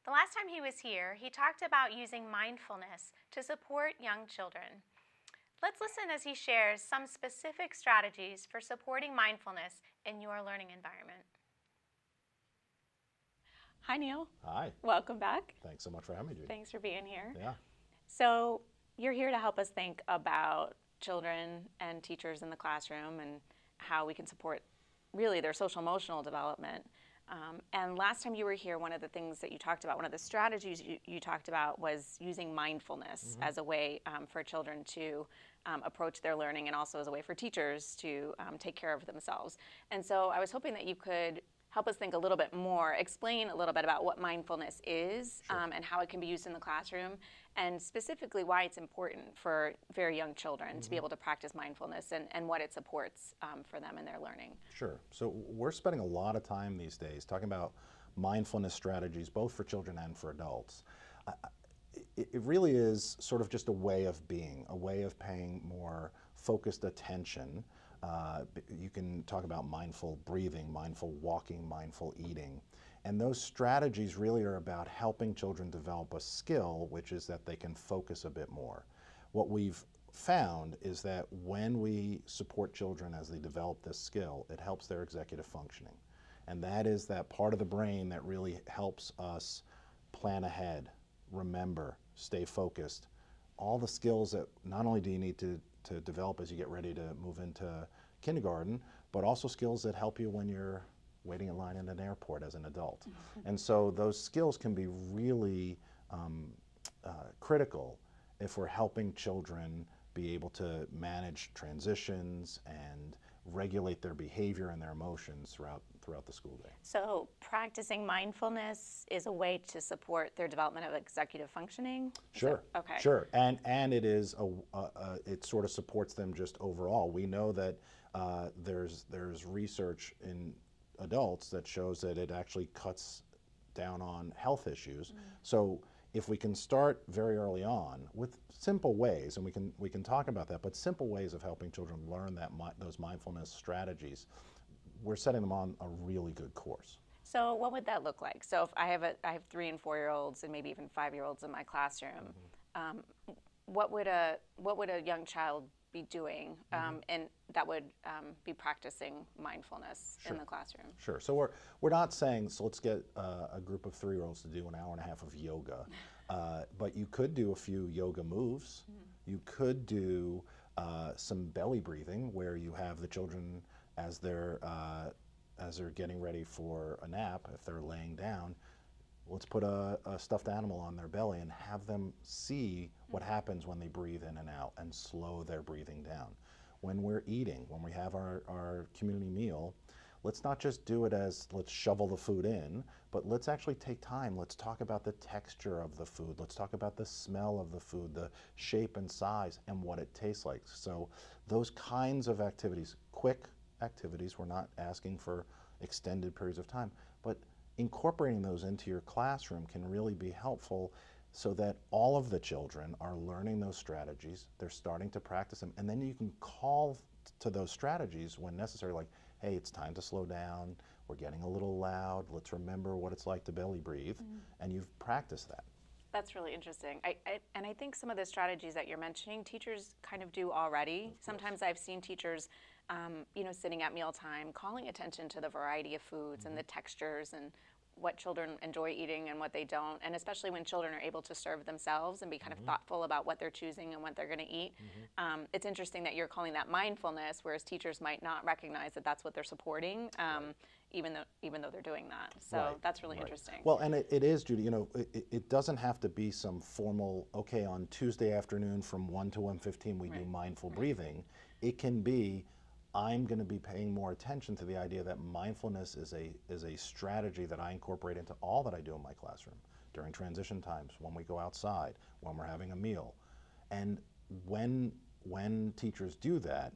The last time he was here, he talked about using mindfulness to support young children. Let's listen as he shares some specific strategies for supporting mindfulness in your learning environment. Hi, Neil. Hi. Welcome back. Thanks so much for having me, Judy. Thanks for being here. Yeah. So you're here to help us think about children and teachers in the classroom and how we can support really their social emotional development. And last time you were here, one of the things that you talked about, one of the strategies you talked about was using mindfulness as a way for children to approach their learning, and also as a way for teachers to take care of themselves. And so I was hoping that you could help us think a little bit more, explain a little bit about what mindfulness is and how it can be used in the classroom, and specifically why it's important for very young children to be able to practice mindfulness and what it supports for them in their learning. Sure. So we're spending a lot of time these days talking about mindfulness strategies, both for children and for adults. It really is sort of just a way of being, a way of paying more focused attention. You can talk about mindful breathing, mindful walking, mindful eating. And those strategies really are about helping children develop a skill, which is that they can focus a bit more. What we've found is that when we support children as they develop this skill, it helps their executive functioning. And that is that part of the brain that really helps us plan ahead, remember, stay focused. All the skills that not only do you need to develop as you get ready to move into kindergarten, but also skills that help you when you're waiting in line in an airport as an adult. And so those skills can be really critical if we're helping children be able to manage transitions and regulate their behavior and their emotions throughout the school day. So practicing mindfulness is a way to support their development of executive functioning? Sure. Okay. Sure. And it is it sort of supports them just overall. We know that there's research in adults that shows that it actually cuts down on health issues. So if we can start very early on with simple ways, and we can talk about that, but simple ways of helping children learn those mindfulness strategies, we're setting them on a really good course. So what would that look like? So if I have 3 and 4-year-olds and maybe even 5-year-olds in my classroom, what would a young child be doing and that would be practicing mindfulness in the classroom? Sure. So we're not saying, so let's get a group of 3-year-olds to do an hour and a half of yoga, but you could do a few yoga moves. You could do some belly breathing where you have the children as they're getting ready for a nap, if they're laying down, let's put a stuffed animal on their belly and have them see what happens when they breathe in and out and slow their breathing down. When we're eating, when we have our community meal, let's not just do it as let's shovel the food in, but let's actually take time. Let's talk about the texture of the food. Let's talk about the smell of the food, the shape and size, and what it tastes like. So those kinds of activities, quick activities, we're not asking for extended periods of time, but incorporating those into your classroom can really be helpful so that all of the children are learning those strategies, they're starting to practice them, and then you can call to those strategies when necessary, like, hey, it's time to slow down, we're getting a little loud, let's remember what it's like to belly breathe, and you've practiced that. That's really interesting. And I think some of the strategies that you're mentioning, teachers kind of do already. Sometimes I've seen teachers sitting at mealtime, calling attention to the variety of foods and the textures and what children enjoy eating and what they don't, and especially when children are able to serve themselves and be kind of thoughtful about what they're choosing and what they're going to eat. It's interesting that you're calling that mindfulness, whereas teachers might not recognize that that's what they're supporting, even though they're doing that. So that's really interesting. Well, and it is, Judy, it doesn't have to be some formal, okay, on Tuesday afternoon from 1 to 1:15 we do mindful breathing. It can be, I'm going to be paying more attention to the idea that mindfulness is a strategy that I incorporate into all that I do in my classroom, during transition times, when we go outside, when we're having a meal. And when teachers do that,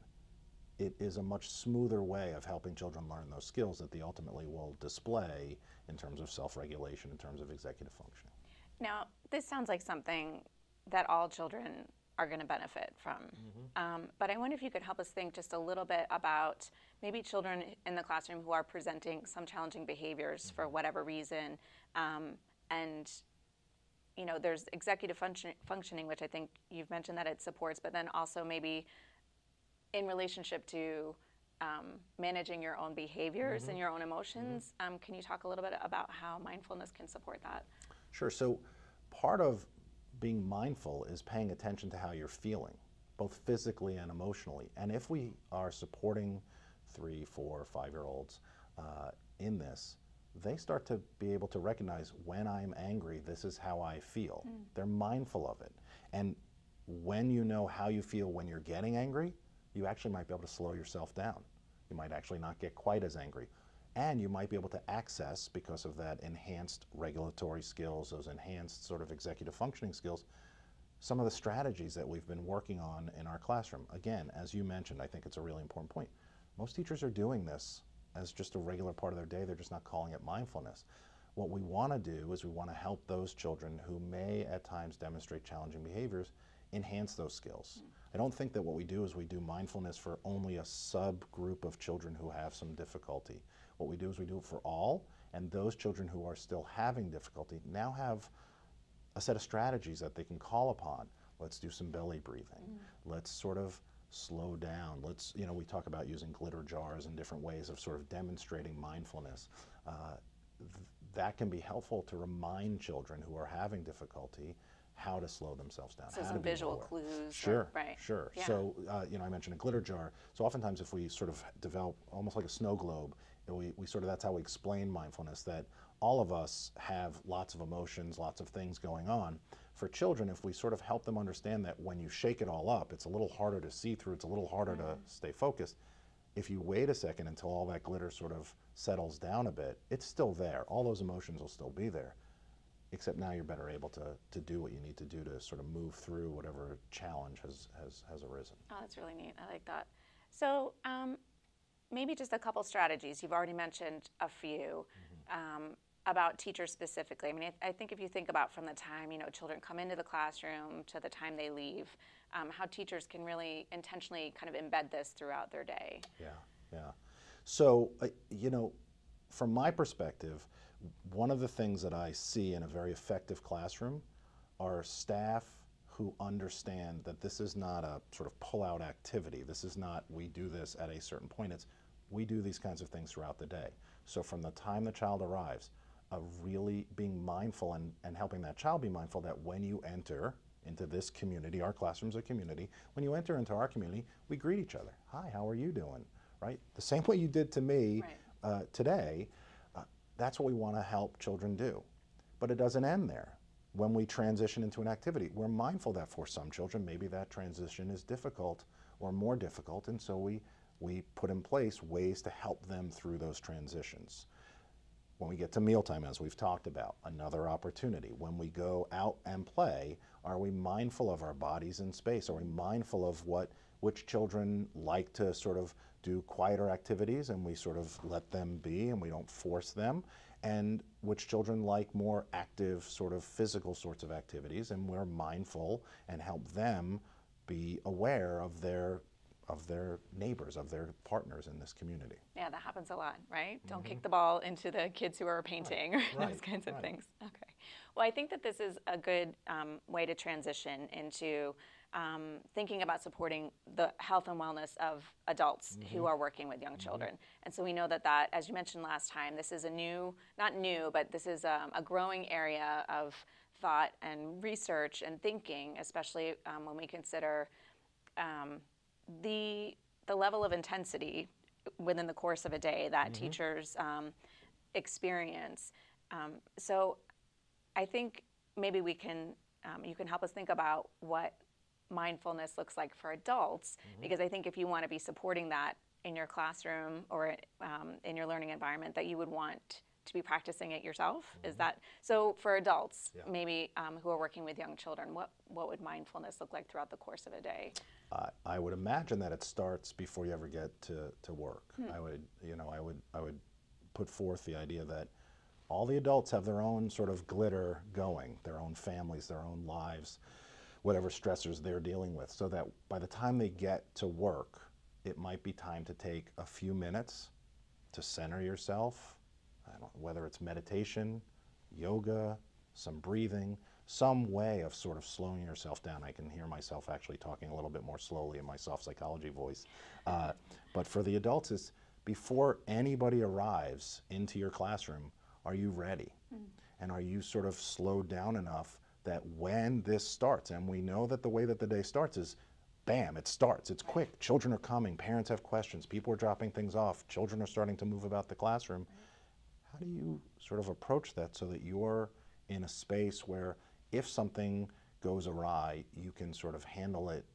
it is a much smoother way of helping children learn those skills that they ultimately will display in terms of self-regulation, in terms of executive functioning. Now, this sounds like something that all children are going to benefit from. But I wonder if you could help us think just a little bit about maybe children in the classroom who are presenting some challenging behaviors for whatever reason. And there's executive functioning, which I think you've mentioned that it supports, but then also maybe in relationship to managing your own behaviors and your own emotions. Can you talk a little bit about how mindfulness can support that? Sure. So part of being mindful is paying attention to how you're feeling, both physically and emotionally. And if we are supporting 3, 4, 5-year-olds in this, they start to be able to recognize, when I'm angry, this is how I feel. They're mindful of it. And when you know how you feel when you're getting angry, you actually might be able to slow yourself down. You might actually not get quite as angry. And you might be able to access, because of that enhanced regulatory skills, those enhanced sort of executive functioning skills, some of the strategies that we've been working on in our classroom. Again, as you mentioned, I think it's a really important point. Most teachers are doing this as just a regular part of their day. They're just not calling it mindfulness. What we want to do is we want to help those children who may at times demonstrate challenging behaviors enhance those skills. I don't think that what we do is we do mindfulness for only a subgroup of children who have some difficulty. What we do is we do it for all, and those children who are still having difficulty now have a set of strategies that they can call upon. Let's do some belly breathing. Let's sort of slow down. Let's, you know, we talk about using glitter jars and different ways of sort of demonstrating mindfulness. That can be helpful to remind children who are having difficulty how to slow themselves down. So how some to be visual more. clues. Sure, Right. sure. Yeah. So, you know, I mentioned a glitter jar. So oftentimes if we sort of develop almost like a snow globe, we sort of, that's how we explain mindfulness, that all of us have lots of emotions, lots of things going on. For children, if we sort of help them understand that when you shake it all up, it's a little harder to see through, it's a little harder to stay focused. If you wait a second until all that glitter sort of settles down a bit, it's still there. All those emotions will still be there, except now you're better able to do what you need to do to sort of move through whatever challenge has arisen. Oh, that's really neat. I like that. So maybe just a couple strategies. You've already mentioned a few about teachers specifically. I mean, I think if you think about from the time, you know, children come into the classroom to the time they leave, how teachers can really intentionally kind of embed this throughout their day. Yeah, yeah. So, you know, from my perspective, one of the things that I see in a very effective classroom are staff who understand that this is not a sort of pull-out activity. This is not, we do this at a certain point. It's, we do these kinds of things throughout the day. So from the time the child arrives, really being mindful and helping that child be mindful that when you enter into this community, our classroom's a community, when you enter into our community, we greet each other. Hi, how are you doing? Right? The same way you did to me today, that's what we want to help children do. But it doesn't end there. When we transition into an activity, we're mindful that for some children, maybe that transition is difficult or more difficult, and so we put in place ways to help them through those transitions. When we get to mealtime, as we've talked about, another opportunity. When we go out and play, are we mindful of our bodies in space? Are we mindful of which children like to sort of do quieter activities and we sort of let them be and we don't force them? And which children like more active sort of physical sorts of activities, and we're mindful and help them be aware of their neighbors, of their partners in this community. Yeah, that happens a lot, right? Don't kick the ball into the kids who are painting, Right. those kinds of things. Okay. Well, I think that this is a good way to transition into thinking about supporting the health and wellness of adults who are working with young children. And so we know that, as you mentioned last time, this is a new, not new, but this is a growing area of thought and research and thinking, especially when we consider the level of intensity within the course of a day that teachers experience. So I think maybe we can, you can help us think about what mindfulness looks like for adults, because I think if you want to be supporting that in your classroom or in your learning environment, that you would want to be practicing it yourself. Is that so? For adults, maybe who are working with young children, what would mindfulness look like throughout the course of a day? I would imagine that it starts before you ever get to work. I would put forth the idea that all the adults have their own sort of glitter going, their own families, their own lives, whatever stressors they're dealing with, so that by the time they get to work, it might be time to take a few minutes to center yourself, whether it's meditation, yoga, some breathing, some way of sort of slowing yourself down. I can hear myself actually talking a little bit more slowly in my soft psychology voice. But for the adults, is before anybody arrives into your classroom, are you ready? And are you sort of slowed down enough that when this starts, and we know that the way that the day starts is, bam, it starts, it's quick, children are coming, parents have questions, people are dropping things off, children are starting to move about the classroom. How do you sort of approach that so that you're in a space where if something goes awry, you can sort of handle it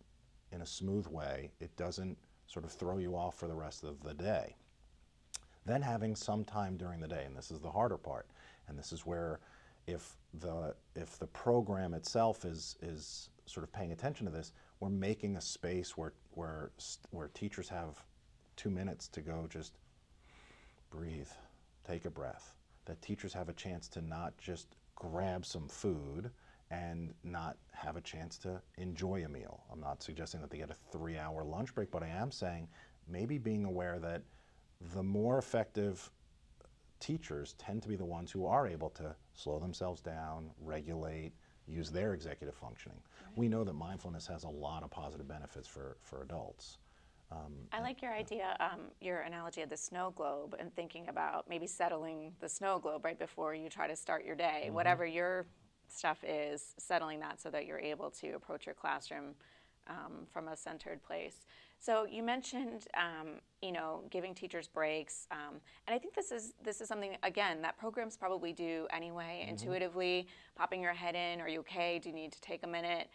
in a smooth way, it doesn't sort of throw you off for the rest of the day? then having some time during the day, and this is the harder part, and this is where if the program itself is sort of paying attention to this, we're making a space where teachers have 2 minutes to go just breathe, take a breath, that teachers have a chance to not just grab some food and not have a chance to enjoy a meal. I'm not suggesting that they get a 3-hour lunch break, but I am saying maybe being aware that the more effective teachers tend to be the ones who are able to slow themselves down, regulate, use their executive functioning. Right. We know that mindfulness has a lot of positive benefits for adults. I like your idea, your analogy of the snow globe, and thinking about maybe settling the snow globe right before you try to start your day. Mm-hmm. Whatever your stuff is, settling that so that you're able to approach your classroom from a centered place. So you mentioned, giving teachers breaks, and I think this is something, again, that programs probably do anyway, mm-hmm. intuitively, popping your head in, are you okay, do you need to take a minute?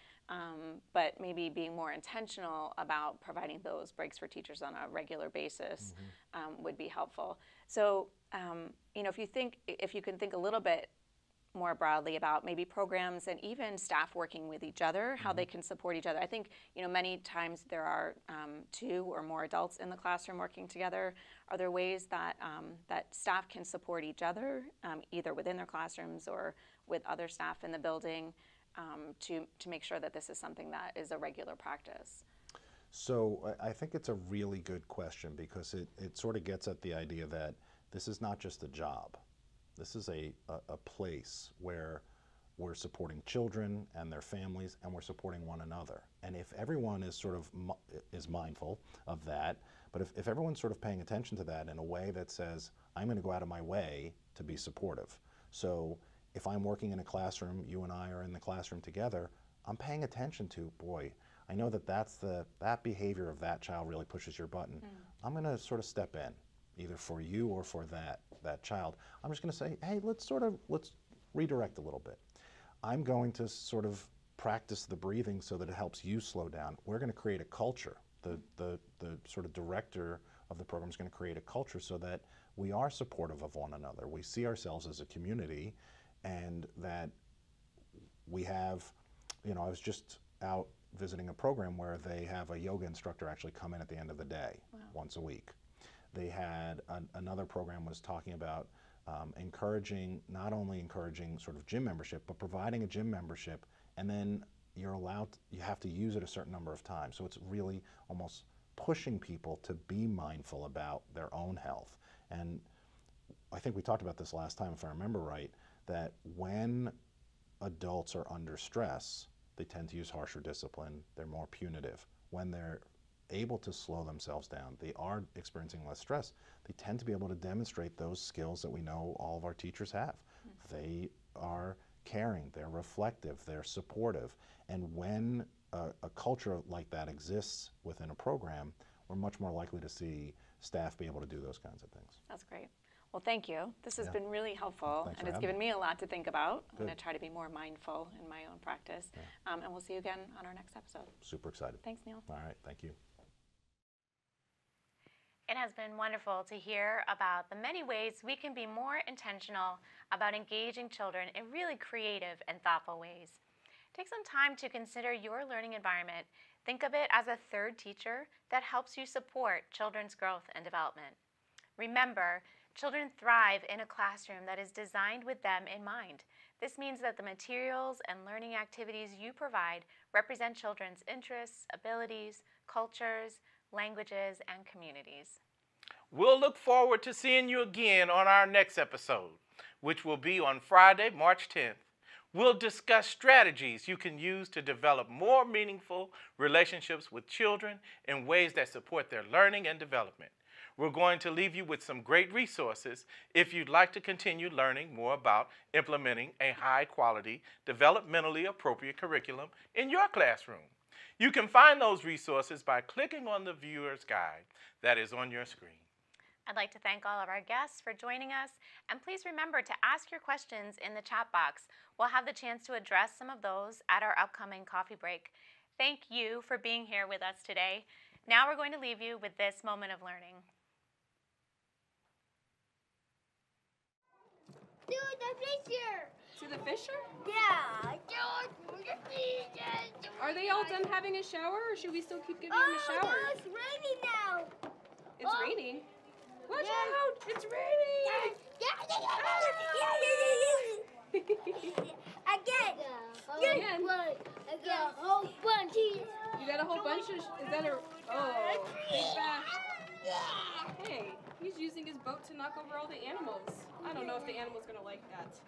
But maybe being more intentional about providing those breaks for teachers on a regular basis mm-hmm. Would be helpful. So, if you can think a little bit more broadly about maybe programs and even staff working with each other, how mm-hmm. they can support each other. I think, many times there are 2 or more adults in the classroom working together. Are there ways that that staff can support each other, either within their classrooms or with other staff in the building, to make sure that this is something that is a regular practice? So I think it's a really good question, because it sort of gets at the idea that this is not just a job. This is a place where we're supporting children and their families, and we're supporting one another. And if everyone is sort of is mindful of that, but if everyone's sort of paying attention to that in a way that says, I'm going to go out of my way to be supportive. So if I'm working in a classroom, you and I are in the classroom together, I'm paying attention to, boy, I know that behavior of that child really pushes your button. Mm. I'm going to sort of step in, either for you or for that child. I'm just going to say, hey, let's redirect a little bit. I'm going to sort of practice the breathing so that it helps you slow down. We're going to create a culture. The sort of director of the program is going to create a culture so that we are supportive of one another. We see ourselves as a community, and that we have, I was just out visiting a program where they have a yoga instructor actually come in at the end of the day. Wow. Once a week. They had another program was talking about not only encouraging sort of gym membership, but providing a gym membership, and then you have to use it a certain number of times. So it's really almost pushing people to be mindful about their own health. And I think we talked about this last time, if I remember right, that when adults are under stress, they tend to use harsher discipline, they're more punitive. When they're able to slow themselves down, they are experiencing less stress, they tend to be able to demonstrate those skills that we know all of our teachers have. Mm-hmm. They are caring, they're reflective, they're supportive. And when a culture like that exists within a program, we're much more likely to see staff be able to do those kinds of things. That's great. Well, thank you. This has been really helpful, and it's given me a lot to think about. I'm going to try to be more mindful in my own practice. Yeah. And we'll see you again on our next episode. Super excited. Thanks, Neil. All right, thank you. It has been wonderful to hear about the many ways we can be more intentional about engaging children in really creative and thoughtful ways. Take some time to consider your learning environment. Think of it as a third teacher that helps you support children's growth and development. Remember, children thrive in a classroom that is designed with them in mind. This means that the materials and learning activities you provide represent children's interests, abilities, cultures, languages, and communities. We'll look forward to seeing you again on our next episode, which will be on Friday, March 10th. We'll discuss strategies you can use to develop more meaningful relationships with children in ways that support their learning and development. We're going to leave you with some great resources if you'd like to continue learning more about implementing a high-quality, developmentally appropriate curriculum in your classroom. You can find those resources by clicking on the viewer's guide that is on your screen. I'd like to thank all of our guests for joining us, and please remember to ask your questions in the chat box. We'll have the chance to address some of those at our upcoming coffee break. Thank you for being here with us today. Now we're going to leave you with this moment of learning. To the fisher. To the fisher? Yeah. To the fisher. Are they all done having a shower, or should we still keep giving them a shower? Oh, no, it's raining now. It's raining? Watch out! It's raining! Again. Again? I got a whole bunch. You got a whole bunch of... Is that a... Oh, big bath. Hey, he's using his boat to knock over all the animals. I don't know if the animal's going to like that.